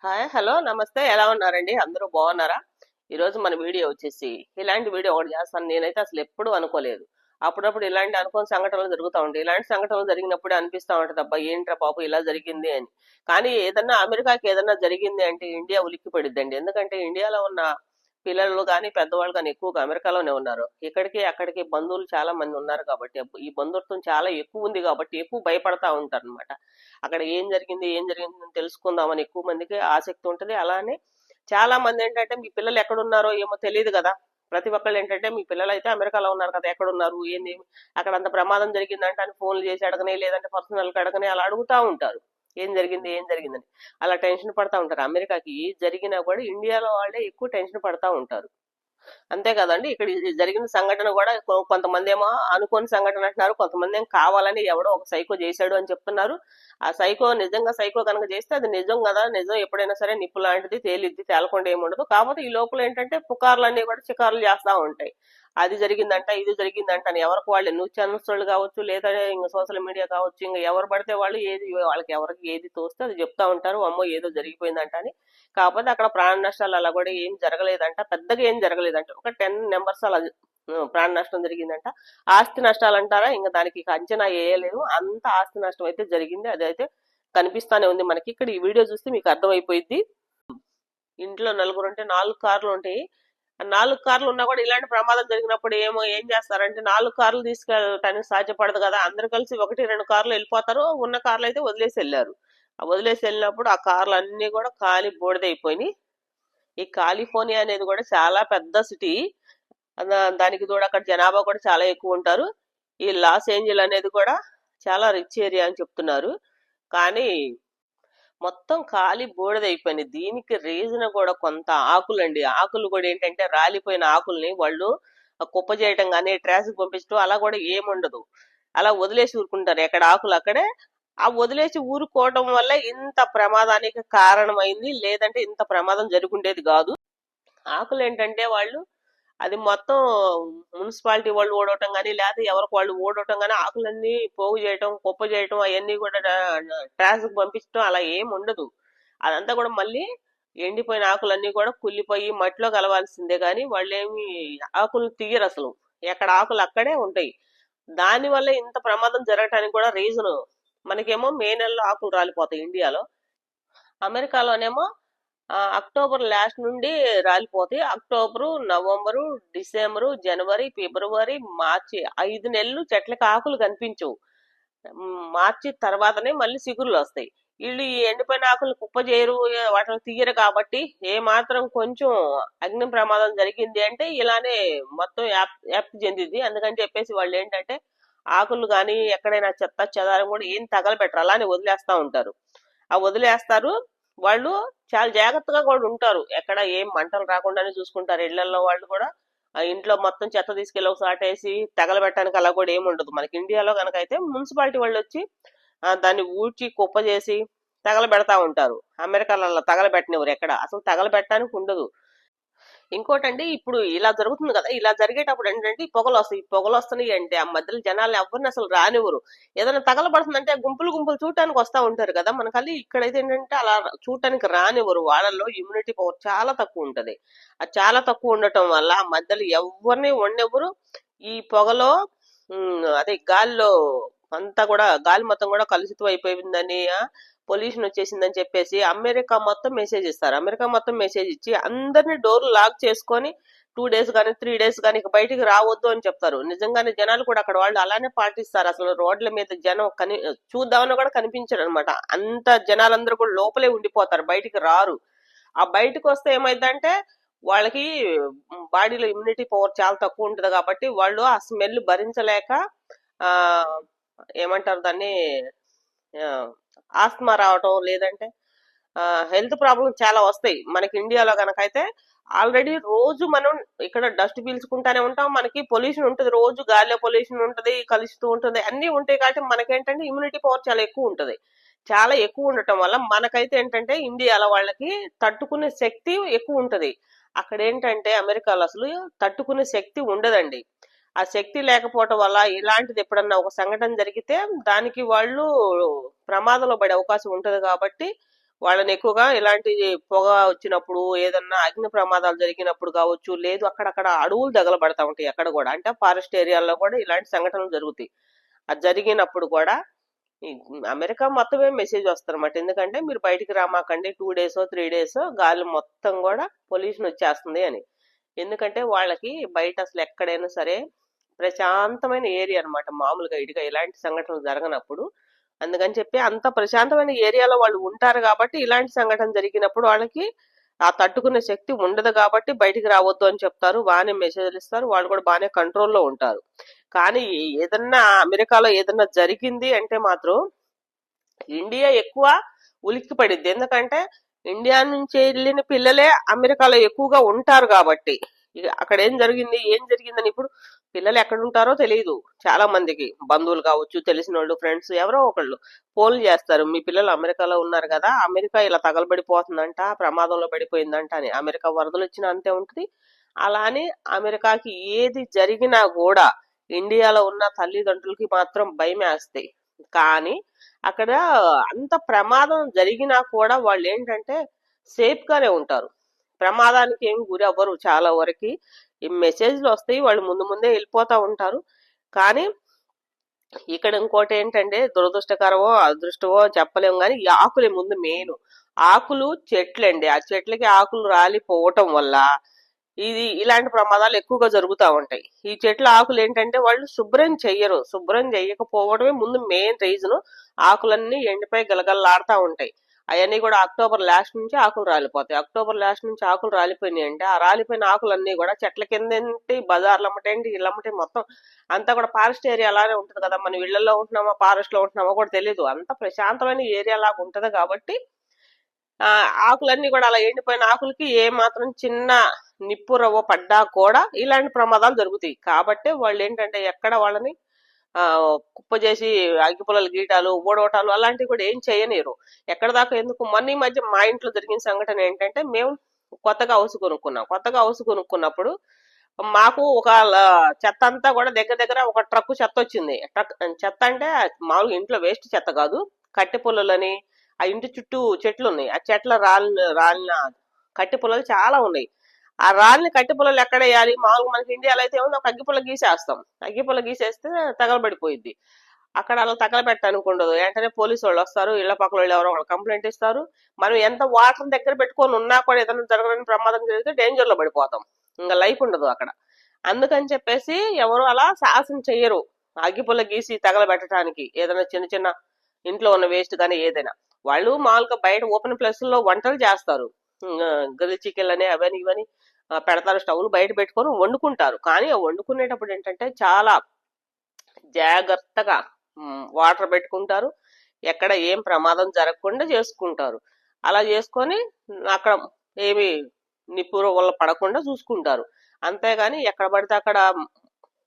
Hi hello నమస్తే ఎలా ఉన్నారండి అందరూ బాగున్నారా? ఈరోజు మన వీడియో వచ్చేసి ఇలాంటి వీడియో ఒకటి చేస్తాను. నేనైతే అసలు ఎప్పుడూ అనుకోలేదు. అప్పుడప్పుడు ఇలాంటి అనుకోని సంఘటనలు జరుగుతూ ఉంటాయి. ఇలాంటి సంఘటనలు జరిగినప్పుడే అనిపిస్తూ ఉంటుంది, అబ్బా ఏంట్రా పాపం ఇలా జరిగింది అని. కానీ ఏదన్నా అమెరికాకి ఏదన్నా జరిగింది అంటే ఇండియా ఉలిక్కి పడిద్దండి. ఎందుకంటే ఇండియాలో ఉన్న పిల్లలు కానీ పెద్దవాళ్ళు కానీ ఎక్కువగా అమెరికాలోనే ఉన్నారు. ఇక్కడికి అక్కడికి బంధువులు చాలా మంది ఉన్నారు కాబట్టి ఈ బంధుత్వం చాలా ఎక్కువ ఉంది కాబట్టి ఎక్కువ భయపడతా ఉంటారు అనమాట. అక్కడ ఏం జరిగింది అని తెలుసుకుందామని ఎక్కువ మందికి ఆసక్తి ఉంటుంది. అలానే చాలా మంది ఏంటంటే మీ పిల్లలు ఎక్కడున్నారో ఏమో తెలియదు కదా. ప్రతి ఒక్కళ్ళు ఏంటంటే మీ పిల్లలు అయితే అమెరికాలో ఉన్నారు కదా, ఎక్కడున్నారు ఏంది, అక్కడ అంత ప్రమాదం జరిగిందంటే అని ఫోన్లు చేసి అడగని, లేదంటే పర్సనల్ అడగని అలా అడుగుతా ఉంటారు. ఏం జరిగిందని అలా టెన్షన్ పడతా ఉంటారు. అమెరికాకి జరిగినా కూడా ఇండియాలో వాళ్ళే ఎక్కువ టెన్షన్ పడతా ఉంటారు. అంతే కదండి. ఇక్కడ ఇది జరిగిన సంఘటన కూడా కొంతమంది ఏమో అనుకోని సంఘటన అంటున్నారు, కొంతమంది ఏమో కావాలని ఎవడో ఒక సైకో చేశాడు అని చెప్తున్నారు. ఆ సైకో నిజంగా సైకో కనుక చేస్తే అది నిజం కదా, నిజం ఎప్పుడైనా సరే నిప్పు లాంటిది తేలిద్ది, తేలకుండా ఏముండదు. కాకపోతే ఈ లోపల ఏంటంటే పుకార్లన్నీ కూడా చికారులు చేస్తా ఉంటాయి. అది జరిగిందంట ఇది జరిగిందంట అని ఎవరికి వాళ్ళు న్యూస్ ఛానల్స్ వాళ్ళు కావచ్చు, లేదా ఇంకా సోషల్ మీడియా కావచ్చు, ఇంకా ఎవరు పడితే వాళ్ళు వాళ్ళకి ఎవరికి ఏది తోస్తే అది చెప్తా ఉంటారు, అమ్మో ఏదో జరిగిపోయిందంట అని. కాకపోతే అక్కడ ప్రాణ నష్టాలు అలా కూడా ఏం జరగలేదంట, పెద్దగా ఏం జరగలేదంట. ఒక 10 నెంబర్స్ అలా ప్రాణ నష్టం జరిగిందంట. ఆస్తి నష్టాలు అంటారా, ఇంకా దానికి ఇక అంచనా వేయలేము, అంత ఆస్తి నష్టం అయితే జరిగింది. అదైతే కనిపిస్తానే ఉంది మనకి. ఇక్కడ ఈ వీడియో చూస్తే మీకు అర్థమైపోయింది. ఇంట్లో నలుగురు ఉంటే 4 కార్లు ఉంటాయి. ఆ 4 కార్లు ఉన్నా కూడా ఇలాంటి ప్రమాదం జరిగినప్పుడు ఏం చేస్తారంటే 4 కార్లు తీసుకెళ్ళటానికి సాధ్యపడదు కదా. అందరు కలిసి 1-2 కార్లు వెళ్ళిపోతారు. ఉన్న కార్లు అయితే వదిలేసి వెళ్ళారు. ఆ వదిలేసి వెళ్ళినప్పుడు ఆ కార్లు అన్ని కూడా కాలి బూడిదైపోయినాయి. ఈ కాలిఫోర్నియా అనేది కూడా చాలా పెద్ద సిటీ. దానికి తోడు అక్కడ జనాభా కూడా చాలా ఎక్కువ ఉంటారు. ఈ లాస్ ఏంజల్ అనేది కూడా చాలా రిచ్ ఏరియా అని చెప్తున్నారు. కానీ మొత్తం కాలి బూడిదైపోయింది. దీనికి రీజన్ కూడా కొంత ఆకులండి. ఆకులు కూడా ఏంటంటే రాలిపోయిన ఆకుల్ని వాళ్ళు కుప్ప చేయటం కానీ ట్రాఫిక్ పంపించడం అలా కూడా ఏముండదు. అలా వదిలేసి ఊరుకుంటారు, ఎక్కడ ఆకులు అక్కడే. ఆ వదిలేసి ఊరుకోవడం వల్ల ఇంత ప్రమాదానికి కారణమైంది, లేదంటే ఇంత ప్రమాదం జరుగుండేది కాదు. ఆకులు ఏంటంటే వాళ్ళు అది మొత్తం మున్సిపాలిటీ వాళ్ళు ఓడవటం కానీ, లేకపోతే ఎవరికి వాళ్ళు ఓడవటం కానీ, ఆకులన్నీ పోగు చేయటం కుప్ప చేయటం అవన్నీ కూడా ట్రాఫిక్ పంపించడం అలా ఏం ఉండదు. అదంతా కూడా మళ్ళీ ఎండిపోయిన ఆకులన్నీ కూడా కుళ్ళిపోయి మట్టిలో కలవాల్సిందే, కానీ వాళ్ళు ఏమి ఆకులు తీయరు అసలు. ఎక్కడ ఆకులు అక్కడే ఉంటాయి. దానివల్ల ఇంత ప్రమాదం జరగటానికి కూడా రీజన్, మనకేమో మే నెలలో ఆకులు రాలిపోతాయి ఇండియాలో. అమెరికాలోనేమో అక్టోబర్ లాస్ట్ నుండి రాలిపోతాయి. అక్టోబరు, నవంబరు, డిసెంబరు, జనవరి, ఫిబ్రవరి, మార్చి 5 నెలలు చెట్లకి ఆకులు కనిపించవు. మార్చి తర్వాతనే మళ్ళీ చిగురులు వస్తాయి. వీళ్ళు ఈ ఎండిపోయిన ఆకులు కుప్ప చేయరు, వాటిని తీయరు కాబట్టి ఏ మాత్రం కొంచెం అగ్ని ప్రమాదం జరిగింది అంటే ఇలానే మొత్తం వ్యాప్తి చెందింది. అందుకని చెప్పేసి వాళ్ళు ఏంటంటే ఆకులు కానీ ఎక్కడైనా చెత్త చెదారం కూడా ఏం తగలబెట్టరు, అలానే వదిలేస్తా ఉంటారు. ఆ వదిలేస్తారు. వాళ్ళు చాలా జాగ్రత్తగా కూడా ఉంటారు, ఎక్కడ ఏం మంటలు రాకుండానే చూసుకుంటారు. ఇళ్లలో వాళ్ళు కూడా ఆ ఇంట్లో మొత్తం చెత్త తీసుకెళ్ళి ఒక వేసి తగలబెట్టడానికి అలా కూడా ఏమి ఉండదు. మనకి ఇండియాలో కనుక అయితే మున్సిపాలిటీ వాళ్ళు వచ్చి దాన్ని ఊడ్చి కుప్ప చేసి తగలబెడతా ఉంటారు. అమెరికాలో తగలబెట్టనివ్వరు, ఎక్కడ అసలు తగలబెట్టడానికి ఉండదు. ఇంకోటండి, ఇప్పుడు ఇలా జరుగుతుంది కదా, ఇలా జరిగేటప్పుడు ఏంటంటే ఈ పొగలు వస్తాయి. ఈ పొగలు వస్తున్నాయి అంటే ఆ మధ్యలో జనాలు ఎవరిని అసలు రానివ్వరు. ఏదైనా తగలబడుతుందంటే గుంపులు గుంపులు చూడటానికి వస్తూ ఉంటారు కదా. మనకల్లి ఇక్కడైతే ఏంటంటే అలా చూడటానికి రానివ్వరు. వాళ్ళల్లో ఇమ్యూనిటీ పవర్ చాలా తక్కువ ఉంటది. అది చాలా తక్కువ ఉండటం వల్ల ఆ మధ్యలో ఎవరిని ఉండెవరు. ఈ పొగలో అదే గాలిలో అంతా కూడా గాలి మొత్తం కూడా కలుషితం అయిపోయిందని, పొల్యూషన్ వచ్చేసిందని చెప్పేసి అమెరికా మొత్తం మెసేజ్ ఇస్తారు. అమెరికా మొత్తం మెసేజ్ ఇచ్చి అందరినీ డోర్లు లాక్ చేసుకొని 2 డేస్ కానీ 3 డేస్ కానీ ఇక బయటికి రావద్దు అని చెప్తారు. నిజంగానే జనాలు కూడా అక్కడ వాళ్ళు అలానే పాటిస్తారు. అసలు రోడ్ల మీద జనం చూద్దామని కూడా కనిపించరు అనమాట. అంత జనాలందరూ కూడా లోపలే ఉండిపోతారు, బయటికి రారు. ఆ బయటకు వస్తే ఏమైందంటే వాళ్ళకి బాడీలో ఇమ్యూనిటీ పవర్ చాలా తక్కువ ఉంటుంది కాబట్టి వాళ్ళు ఆ స్మెల్ భరించలేక ఆ ఏమంటారు దాన్ని, ఆస్మా రావటం, లేదంటే హెల్త్ ప్రాబ్లమ్స్ చాలా వస్తాయి. మనకి ఇండియాలో కనుకైతే ఆల్రెడీ రోజు మనం ఇక్కడ డస్ట్ పీల్చుకుంటానే ఉంటాం, మనకి పొల్యూషన్ ఉంటుంది, రోజు గాలిలో పొల్యూషన్ ఉంటుంది, కలుస్తూ ఉంటుంది, అన్ని ఉంటాయి. కాబట్టి మనకేంటంటే ఇమ్యూనిటీ పవర్ చాలా ఎక్కువ ఉంటుంది. చాలా ఎక్కువ ఉండటం వల్ల మనకైతే ఏంటంటే ఇండియాలో వాళ్ళకి తట్టుకునే శక్తి ఎక్కువ ఉంటది. అక్కడ ఏంటంటే అమెరికాలో అసలు తట్టుకునే శక్తి ఉండదండి. ఆ శక్తి లేకపోవటం వల్ల ఇలాంటిది ఎప్పుడన్నా ఒక సంఘటన జరిగితే దానికి వాళ్ళు ప్రమాదంలో పడే అవకాశం ఉంటది. కాబట్టి వాళ్ళని ఎక్కువగా ఇలాంటి పొగ వచ్చినప్పుడు, ఏదన్నా అగ్ని ప్రమాదాలు జరిగినప్పుడు కావచ్చు, లేదు అక్కడక్కడ అడవులు తగలబడతా ఉంటాయి అక్కడ కూడా. అంటే ఫారెస్ట్ ఏరియాల్లో కూడా ఇలాంటి సంఘటనలు జరుగుతాయి. అది జరిగినప్పుడు కూడా ఈ అమెరికా మొత్తమే మెసేజ్ వస్తుందన్నమాట. ఎందుకంటే మీరు బయటికి రామాకండి 2 డేసో 3 డేసో గాలి మొత్తం కూడా పొల్యూషన్ వచ్చేస్తుంది అని. ఎందుకంటే వాళ్ళకి బయట అసలు ఎక్కడైనా సరే ప్రశాంతమైన ఏరియా అన్నమాట. మామూలుగా ఇటుగా ఇలాంటి సంఘటనలు జరగనప్పుడు. అందుకని చెప్పి అంత ప్రశాంతమైన ఏరియాలో వాళ్ళు ఉంటారు కాబట్టి ఇలాంటి సంఘటన జరిగినప్పుడు వాళ్ళకి ఆ తట్టుకునే శక్తి ఉండదు కాబట్టి బయటికి రావద్దు అని చెప్తారు. బాగానే మెసేజ్లు ఇస్తారు. వాళ్ళు కూడా బాగానే కంట్రోల్లో ఉంటారు. కానీ ఏదన్నా అమెరికాలో ఏదన్నా జరిగింది అంటే మాత్రం ఇండియా ఎక్కువ ఉలిక్కి పడిద్ది. ఎందుకంటే ఇండియా నుంచి వెళ్ళిన పిల్లలే అమెరికాలో ఎక్కువగా ఉంటారు కాబట్టి. ఇక అక్కడ ఏం జరిగిందని ఇప్పుడు పిల్లలు ఎక్కడ ఉంటారో తెలియదు. చాలా మందికి బంధువులు కావచ్చు, తెలిసిన వాళ్ళు, ఫ్రెండ్స్ ఎవరో ఒకళ్ళు ఫోన్లు చేస్తారు. మీ పిల్లలు అమెరికాలో ఉన్నారు కదా, అమెరికా ఇలా తగలబడిపోతుందంట, ప్రమాదంలో పడిపోయిందంట అని. అమెరికా వరదలు వచ్చినా అంతే ఉంటుంది. అలా అని అమెరికాకి ఏది జరిగినా కూడా ఇండియాలో ఉన్న తల్లిదండ్రులకి మాత్రం భయమేస్తాయి. కానీ అక్కడ అంత ప్రమాదం జరిగినా కూడా వాళ్ళు ఏంటంటే సేఫ్ గానే ఉంటారు. ప్రమాదానికి ఏం గురి అవ్వరు చాలా వరకు. ఈ మెసేజ్లు వస్తాయి, వాళ్ళు ముందు ముందే వెళ్ళిపోతా ఉంటారు. కానీ ఇక్కడ ఇంకోటి ఏంటంటే దురదృష్టకరమో అదృష్టమో చెప్పలేము, కానీ ఈ ఆకులే ముందు మెయిన్. ఆకులు చెట్లండి, ఆ చెట్లకి ఆకులు రాలిపోవటం వల్ల ఇలాంటి ప్రమాదాలు ఎక్కువగా జరుగుతూ ఉంటాయి. ఈ చెట్ల ఆకులు ఏంటంటే వాళ్ళు శుభ్రం చెయ్యరు. శుభ్రం చెయ్యకపోవడమే ముందు మెయిన్ రీజన్. ఆకులన్నీ ఎండిపోయి గలగలలాడుతూ ఉంటాయి. అవన్నీ కూడా అక్టోబర్ లాస్ట్ నుంచి ఆకులు రాలిపోతాయి. అక్టోబర్ లాస్ట్ నుంచి ఆకులు రాలిపోయినాయి అంటే ఆ రాలిపోయిన ఆకులన్నీ కూడా చెట్ల కిందేంటి, బజార్లు అమ్మటేంటి, ఇళ్ళమ్మటే మొత్తం అంతా కూడా ఫారెస్ట్ ఏరియా అలానే ఉంటది కదా. మనం ఇళ్లలో ఉంటున్నామా ఫారెస్ట్ లో ఉంటున్నామో కూడా తెలియదు. అంత ప్రశాంతమైన ఏరియా లాగా ఉంటది కాబట్టి ఆ ఆకులన్నీ కూడా అలా ఎండిపోయిన ఆకులకి ఏ మాత్రం చిన్న నిప్పు రవ్వ పడ్డా కూడా ఇలాంటి ప్రమాదాలు జరుగుతాయి. కాబట్టి వాళ్ళు ఏంటంటే ఎక్కడ వాళ్ళని ఆ కుప్ప చేసి అగ్గిపుల్లలు గీయటాలు, ఊడవటాలు అలాంటివి కూడా ఏం చేయనీరు. ఎక్కడ దాకా ఎందుకు. మొన్న ఈ మధ్య మా ఇంట్లో జరిగిన సంఘటన ఏంటంటే మేము కొత్తగా హౌస్ కొనుక్కున్నాం. కొత్తగా హౌస్ కొనుక్కున్నప్పుడు మాకు ఒక చెత్త అంతా కూడా దగ్గర దగ్గర ఒక ట్రక్ చెత్త వచ్చింది. ట్రక్ చెత్త అంటే మామూలుగా ఇంట్లో వేస్ట్ చెత్త కాదు, కట్టె పుల్లలని. ఆ ఇంటి చుట్టూ చెట్లు ఉన్నాయి. ఆ చెట్ల రాలిన కట్టె పుల్లలు చాలా ఉన్నాయి. ఆ రాలిన కట్టె పుల్లలు ఎక్కడ వేయాలి? మామూలుగా మనకి ఇండియాలో అయితే ఏముంది, ఒక అగ్గిపుల్ల గీసేస్తాం. అగ్గిపుల్ల గీసేస్తే తగలబడిపోయిద్ది. అక్కడ అలా తగలబెట్టడానికి ఉండదు. వెంటనే పోలీసు వాళ్ళు వస్తారు, ఇళ్ల పక్కల వాళ్ళు ఎవరో ఒకళ్ళు కంప్లైంట్ ఇస్తారు. మనం ఎంత వాటర్ దగ్గర పెట్టుకొని ఉన్నా కూడా ఏదైనా జరగని ప్రమాదం జరిగితే డేంజర్ లో పడిపోతాం. ఇంకా లైఫ్ ఉండదు అక్కడ. అందుకని చెప్పేసి ఎవరు అలా సాహసం చెయ్యరు అగ్గిపుల్ల గీసి తగలబెట్టడానికి. ఏదైనా చిన్న చిన్న ఇంట్లో ఉన్న వేస్ట్ కానీ ఏదైనా వాళ్ళు మామూలుగా బయట ఓపెన్ ప్లేస్ లో వంటలు చేస్తారు. గ్రిల్ చికెన్ అని అవని ఇవని పెడతారు. స్టవ్లు బయట పెట్టుకొని వండుకుంటారు. కానీ ఆ వండుకునేటప్పుడు ఏంటంటే చాలా జాగ్రత్తగా వాటర్ పెట్టుకుంటారు. ఎక్కడ ఏం ప్రమాదం జరగకుండా చేసుకుంటారు. అలా చేసుకొని అక్కడ ఏమి నిప్పుర వల్ల పడకుండా చూసుకుంటారు. అంతేగాని ఎక్కడ పడితే అక్కడ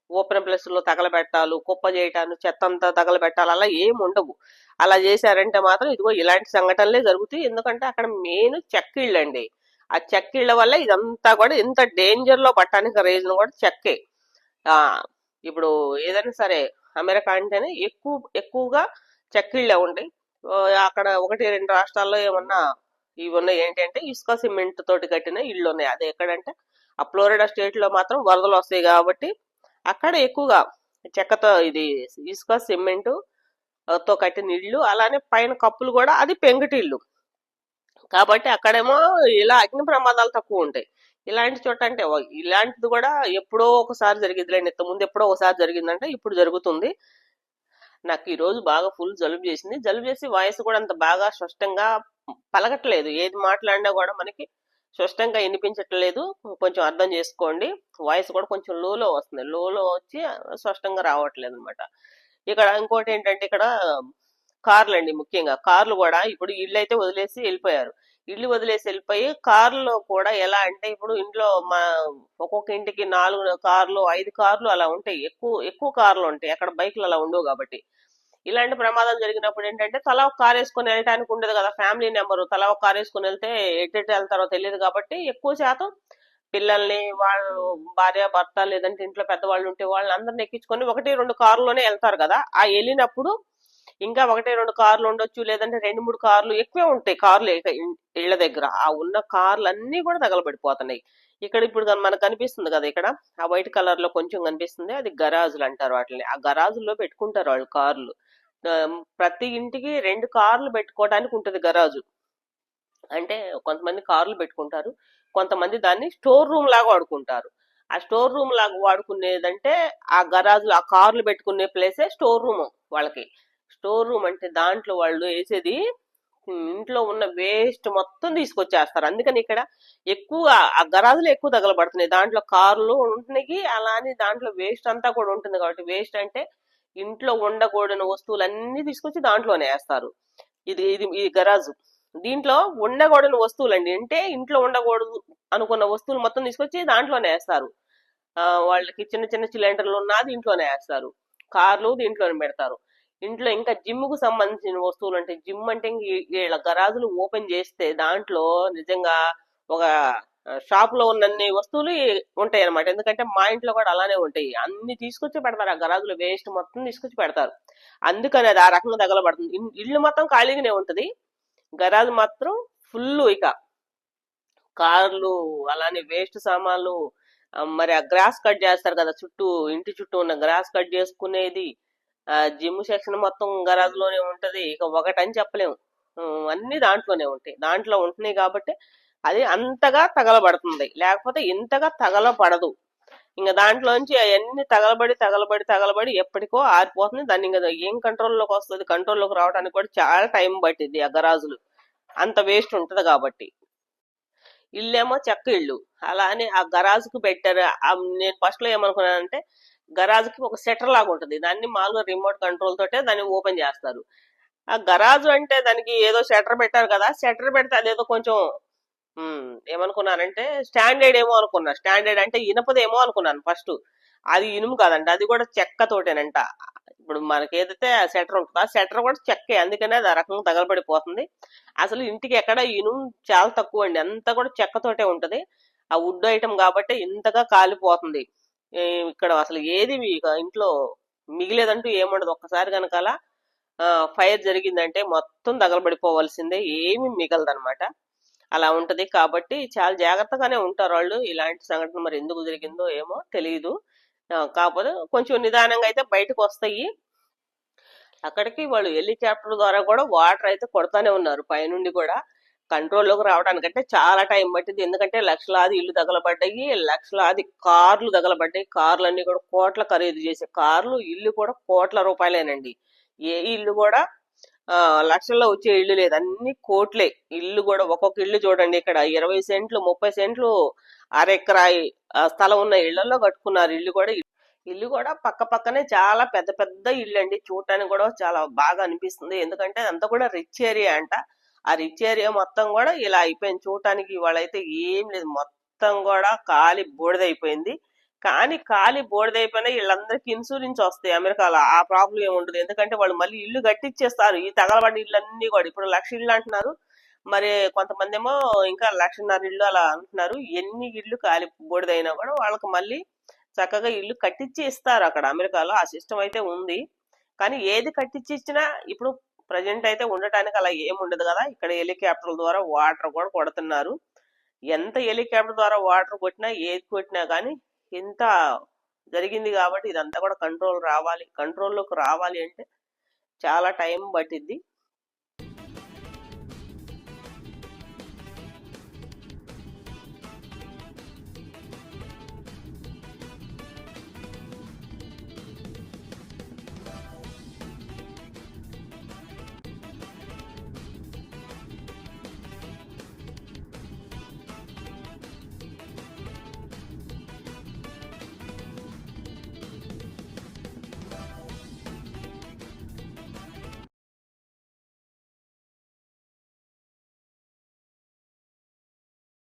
ఓపెన్ ప్లేస్ లో తగలబెట్టాలు, కుప్ప చేయటాలు, చెత్త అంతా తగలబెట్టాలి అలా ఏం ఉండవు. అలా చేశారంటే మాత్రం ఇదిగో ఇలాంటి సంఘటనలే జరుగుతాయి. ఎందుకంటే అక్కడ మెయిన్ చెక్కిళ్ళు అండి. ఆ చెక్కిళ్ళ వల్ల ఇదంతా కూడా ఇంత డేంజర్ లో పట్టడానికి రీజన్ కూడా చెక్కే. ఆ ఇప్పుడు ఏదైనా సరే అమెరికా అంటేనే ఎక్కువగా చెక్కిళ్ళే ఉంటాయి. అక్కడ 1-2 రాష్ట్రాల్లో ఏమన్నా ఇవి ఉన్నాయి. ఏంటంటే ఇసుక సిమెంట్ తోటి కట్టిన ఇళ్ళు ఉన్నాయి. అది ఎక్కడంటే ఆ ఫ్లోరిడా స్టేట్ లో మాత్రం వరదలు వస్తాయి కాబట్టి అక్కడ ఎక్కువగా చెక్కతో ఇది ఇసుక సిమెంట్ తో కట్టిన ఇళ్ళు. అలానే పైన కప్పులు కూడా అది పెంకుటిల్లు కాబట్టి అక్కడేమో ఇలా అగ్ని ప్రమాదాలు తక్కువ ఉంటాయి. ఇలాంటి చోట అంటే ఇలాంటిది కూడా ఎప్పుడో ఒకసారి జరిగిందిలేండి. ఇంత ముందు ఎప్పుడో ఒకసారి జరిగిందంటే ఇప్పుడు జరుగుతుంది. నాకు ఈ రోజు బాగా ఫుల్ జలుబు చేసింది. జలుబు చేసి వాయిస్ కూడా అంత బాగా స్పష్టంగా పలకట్లేదు. ఏది మాట్లాడినా కూడా మనకి స్పష్టంగా వినిపించట్లేదు. కొంచెం అర్థం చేసుకోండి. వాయిస్ కూడా కొంచెం లోలో వస్తుంది. లోలో వచ్చి స్పష్టంగా రావట్లేదు అనమాట. ఇక్కడ ఇంకోటి ఏంటంటే ఇక్కడ కార్లు అండి. ముఖ్యంగా కార్లు కూడా ఇప్పుడు ఇళ్ళు అయితే వదిలేసి వెళ్ళిపోయారు. ఇల్లు వదిలేసి వెళ్ళిపోయి కార్లో కూడా ఎలా అంటే ఇప్పుడు ఇంట్లో మా ఒక్కొక్క ఇంటికి 4 కార్లు 5 కార్లు అలా ఉంటాయి. ఎక్కువ ఎక్కువ కార్లు ఉంటాయి. అక్కడ బైక్లు అలా ఉండవు కాబట్టి ఇలాంటి ప్రమాదం జరిగినప్పుడు ఏంటంటే తలా ఒక కారు వేసుకొని వెళ్ళటానికి ఉండదు కదా. ఫ్యామిలీ నెంబరు తలా ఒక కారు వేసుకొని వెళ్తే ఎటు వెళ్తారో తెలియదు కాబట్టి ఎక్కువ శాతం పిల్లల్ని, వాళ్ళు భార్య భర్త లేదంటే ఇంట్లో పెద్దవాళ్ళు ఉంటే వాళ్ళని అందరిని ఎక్కించుకొని 1-2 కారులోనే వెళ్తారు కదా. ఆ వెళ్ళినప్పుడు ఇంకా 1, 2 కార్లు ఉండొచ్చు, లేదంటే 2, 3 కార్లు ఎక్కువే ఉంటాయి. కార్లు ఇళ్ల దగ్గర ఆ ఉన్న కార్లు అన్ని కూడా తగలబడిపోతున్నాయి. ఇక్కడ ఇప్పుడు మనకు కనిపిస్తుంది కదా, ఇక్కడ ఆ వైట్ కలర్ లో కొంచెం కనిపిస్తుంది, అది గరాజులు అంటారు వాటిని. ఆ గరాజుల్లో పెట్టుకుంటారు వాళ్ళు కార్లు. ఆ, ప్రతి ఇంటికి 2 కార్లు పెట్టుకోవడానికి ఉంటది గరాజు. అంటే కొంతమంది కార్లు పెట్టుకుంటారు, కొంతమంది దాన్ని స్టోర్ రూమ్ లాగా వాడుకుంటారు. ఆ స్టోర్ రూమ్ లాగా వాడుకునేదంటే ఆ గరాజులు, ఆ కార్లు పెట్టుకునే ప్లేసే స్టోర్ రూమ్ వాళ్ళకి. స్టోర్ రూమ్ అంటే దాంట్లో వాళ్ళు వేసేది ఇంట్లో ఉన్న వేస్ట్ మొత్తం తీసుకొచ్చేస్తారు. అందుకని ఇక్కడ ఎక్కువ ఆ గరాజులు ఎక్కువ తగలబడుతున్నాయి. దాంట్లో కార్లు ఉంటున్నాయి, అలా అని దాంట్లో వేస్ట్ అంతా కూడా ఉంటుంది. కాబట్టి వేస్ట్ అంటే ఇంట్లో ఉండకూడని వస్తువులన్నీ తీసుకొచ్చి దాంట్లోనే వేస్తారు. ఇది గరాజు. దీంట్లో ఉండకూడని వస్తువులండి, అంటే ఇంట్లో ఉండకూడదు అనుకున్న వస్తువులు మొత్తం తీసుకొచ్చి దాంట్లోనే వేస్తారు. వాళ్ళకి చిన్న చిన్న సిలిండర్లు ఉన్నా దీంట్లోనే వేస్తారు. కార్లు దీంట్లోనే పెడతారు. ఇంట్లో ఇంకా జిమ్ కు సంబంధించిన వస్తువులు, అంటే జిమ్ అంటే వీళ్ళ గరాజులు ఓపెన్ చేస్తే దాంట్లో నిజంగా ఒక షాప్ లో ఉన్నన్ని వస్తువులు ఉంటాయి అనమాట. ఎందుకంటే మా ఇంట్లో కూడా అలానే ఉంటాయి, అన్ని తీసుకొచ్చి పెడతారు. ఆ గరాజులు వేస్ట్ మొత్తం తీసుకొచ్చి పెడతారు. అందుకని అది ఆ రకంగా తగలబడుతుంది. ఇల్లు మొత్తం ఖాళీగానే ఉంటది, గరాజు మాత్రం ఫుల్. ఇక కార్లు, అలానే వేస్ట్ సామాన్లు, మరి ఆ గ్రాస్ కట్ చేస్తారు కదా, చుట్టూ ఇంటి చుట్టూ ఉన్న గ్రాస్ కట్ చేసుకునేది, జిమ్ సెక్షన్ మొత్తం గరాజ్ లోనే ఉంటది. ఇక ఒకటని చెప్పలేము, అన్ని దాంట్లోనే ఉంటాయి. దాంట్లో ఉంటున్నాయి కాబట్టి అది అంతగా తగలబడుతుంది, లేకపోతే ఇంతగా తగలబడదు. ఇంకా దాంట్లోంచి అవన్నీ తగలబడి తగలబడి తగలబడి ఎప్పటికో ఆరిపోతుంది. దాన్ని ఇంకా ఏం కంట్రోల్లోకి వస్తుంది, కంట్రోల్లోకి రావడానికి కూడా చాలా టైం పట్టింది ఆ గరాజులు, అంత వేస్ట్ ఉంటది కాబట్టి. ఇల్లేమో చెక్క ఇల్లు, అలా అని ఆ గరాజుకు పెట్టారు. నేను ఫస్ట్ లో ఏమనుకున్నానంటే గరాజుకి ఒక షట్టర్ లాగా ఉంటుంది, దాన్ని మామూలుగా రిమోట్ కంట్రోల్ తోటే దాన్ని ఓపెన్ చేస్తారు. ఆ గరాజు అంటే దానికి ఏదో షట్టర్ పెట్టారు కదా, షట్టర్ పెడితే అదేదో కొంచెం ఏమనుకున్నానంటే స్టాండర్డ్ ఏమో అనుకున్నా. స్టాండర్డ్ అంటే ఇనపదేమో అనుకున్నాను ఫస్ట్. అది ఇనుము కాదంట, అది కూడా చెక్కతోటేనంట. ఇప్పుడు మనకి ఏదైతే సెటర్ ఉంటుందో ఆ సెటర్ కూడా చెక్కే, అందుకనే అది ఆ రకంగా తగలబడిపోతుంది. అసలు ఇంటికి ఎక్కడ ఇనుము చాలా తక్కువ అండి, అంతా కూడా చెక్కతోటే ఉంటది. ఆ వుడ్ ఐటమ్ కాబట్టి ఇంతగా కాలిపోతుంది. ఇక్కడ అసలు ఏది ఇక ఇంట్లో మిగిలేదంటూ ఏముండదు. ఒక్కసారి కనుక ఫైర్ జరిగిందంటే మొత్తం తగలబడిపోవాల్సిందే, ఏమి మిగలదనమాట. అలా ఉంటది. కాబట్టి చాలా జాగ్రత్తగానే ఉంటారు వాళ్ళు. ఇలాంటి సంఘటన మరి ఎందుకు జరిగిందో ఏమో తెలియదు. కాకపోతే కొంచెం నిదానంగా అయితే బయటకు వస్తాయి. అక్కడికి వాళ్ళు హెలికాప్టర్ ద్వారా కూడా వాటర్ అయితే కొడతానే ఉన్నారు పైనుండి కూడా. కంట్రోల్లోకి రావడానికంటే చాలా టైం పట్టింది, ఎందుకంటే లక్షలాది ఇల్లు తగలబడ్డాయి, లక్షలాది కార్లు తగలబడ్డాయి. కార్లు అన్ని కూడా కోట్ల ఖరీదు చేసే కార్లు, ఇల్లు కూడా కోట్ల రూపాయలేనండి. ఏ ఇల్లు కూడా లక్షల్లో వచ్చే ఇల్లు లేదు, అన్ని కోట్లే. ఇల్లు కూడా ఒక్కొక్క ఇల్లు చూడండి, ఇక్కడ 20 సెంట్లు 30 సెంట్లు అరెకరా స్థలం ఉన్న ఇళ్లలో కట్టుకున్నారు. ఇల్లు కూడా పక్క పక్కనే చాలా పెద్ద పెద్ద ఇల్లు అండి. చూడటానికి కూడా చాలా బాగా అనిపిస్తుంది, ఎందుకంటే అంతా కూడా రిచ్ ఏరియా అంట. ఆ రిచ్ ఏరియా మొత్తం కూడా ఇలా అయిపోయింది. చూడటానికి వాళ్ళైతే ఏం లేదు, మొత్తం కూడా కాలి బూడిదైపోయింది. కానీ కాలి బూడిదైపోయినా వీళ్ళందరికీ ఇన్సూరెన్స్ వస్తాయి అమెరికాలో, ఆ ప్రాబ్లం ఏముండదు. ఎందుకంటే వాళ్ళు మళ్ళీ ఇల్లు కట్టించేస్తారు. ఈ తగలబడి ఇళ్ళన్నీ కూడా ఇప్పుడు 1,00,000 ఇల్లు అంటున్నారు, మరి కొంతమంది ఏమో ఇంకా 1,50,000 ఇల్లు అలా అంటున్నారు. ఎన్ని ఇల్లు కాలి బూడిదైనా కూడా వాళ్ళకి మళ్ళీ చక్కగా ఇల్లు కట్టించి ఇస్తారు అక్కడ అమెరికాలో. ఆ సిస్టమ్ అయితే ఉంది. కానీ ఏది కట్టించి ఇచ్చినా ఇప్పుడు ప్రజెంట్ అయితే ఉండటానికి అలా ఏమి ఉండదు కదా. ఇక్కడ హెలికాప్టర్ల ద్వారా వాటర్ కూడా కొడుతున్నారు. ఎంత హెలికాప్టర్ ద్వారా వాటర్ కొట్టినా ఏది కొట్టినా కానీ ఇంత జరిగింది కాబట్టి ఇదంతా కూడా కంట్రోల్లోకి రావాలి అంటే చాలా టైం పట్టిద్ది.